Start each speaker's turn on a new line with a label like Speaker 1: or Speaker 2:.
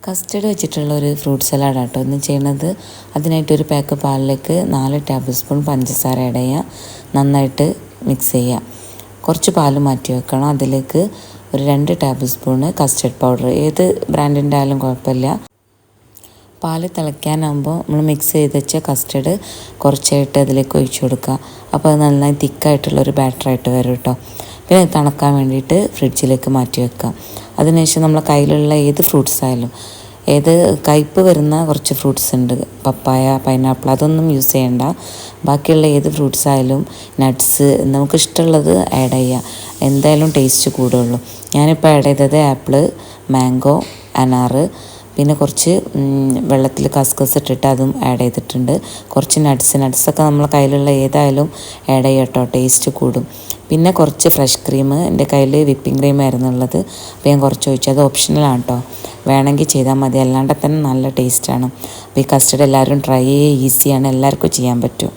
Speaker 1: Custard വെച്ചിട്ടുള്ള ഒരു fruit salad ആട്ടോ ഇന്ന് ചെയ്യണത്. അതിനായിട്ടൊരു പാക്ക് പാലിലേക്ക് 4 ടേബിൾ സ്പൂൺ പഞ്ചസാര ആഡ് ചെയ്യുക. നന്നായിട്ട് മിക്സ് ചെയ്യുക. കുറച്ച് പാൽ മാറ്റി വെക്കണം. അതിലേക്ക് ഒരു 2 ടേബിൾ സ്പൂണ് കസ്റ്റർഡ് പൗഡർ, ഏത് ബ്രാൻഡിൻ്റെ ആയാലും കുഴപ്പമില്ല. പാൽ തിളയ്ക്കാനാകുമ്പോൾ നമ്മൾ മിക്സ് ചെയ്ത് വെച്ച കസ്റ്റർഡ് കുറച്ചായിട്ട് അതിലേക്ക് ഒഴിച്ചു കൊടുക്കുക. അപ്പോൾ അത് നന്നായി തിക്കായിട്ടുള്ളൊരു ബാറ്ററായിട്ട് വരും കേട്ടോ. പിന്നെ അത് തണുക്കാൻ വേണ്ടിയിട്ട് ഫ്രിഡ്ജിലേക്ക് മാറ്റി വെക്കാം. അതിനുശേഷം നമ്മളെ കയ്യിലുള്ള ഏത് ഫ്രൂട്ട്സ് ആയാലും, ഏത് കയ്പ്പ് വരുന്ന കുറച്ച് ഫ്രൂട്ട്സ് ഉണ്ട്, പപ്പായ, പൈനാപ്പിൾ, അതൊന്നും യൂസ് ചെയ്യണ്ട. ബാക്കിയുള്ള ഏത് ഫ്രൂട്ട്സ് ആയാലും നട്ട്സ് നമുക്ക് ഇഷ്ടമുള്ളത് ആഡ് ചെയ്യുക. എന്തായാലും ടേസ്റ്റ് കൂടുള്ളൂ. ഞാനിപ്പോൾ ആഡ് ചെയ്തത് ആപ്പിള്, മാംഗോ, അനാറ്, പിന്നെ കുറച്ച് വെള്ളത്തിൽ കസ്കസ് ഇട്ടിട്ട് അതും ആഡ് ചെയ്തിട്ടുണ്ട്. കുറച്ച് നട്ട്സൊക്കെ നമ്മളെ കയ്യിലുള്ള ഏതായാലും ആഡ് ചെയ്യാം കേട്ടോ, ടേസ്റ്റ് കൂടും. പിന്നെ കുറച്ച് ഫ്രഷ് ക്രീം, എൻ്റെ കയ്യിൽ വിപ്പിംഗ് ക്രീം ആയിരുന്നു ഉള്ളത്, അപ്പോൾ ഞാൻ കുറച്ച് ഒഴിച്ചു. അത് ഓപ്ഷണലാണ് കേട്ടോ, വേണമെങ്കിൽ ചെയ്താൽ മതി, അല്ലാണ്ട് തന്നെ നല്ല ടേസ്റ്റാണ്. അപ്പോൾ ഈ കസ്റ്റർഡ് എല്ലാവരും ട്രൈ ചെയ്യുക, ഈസിയാണ്, എല്ലാവർക്കും ചെയ്യാൻ പറ്റും.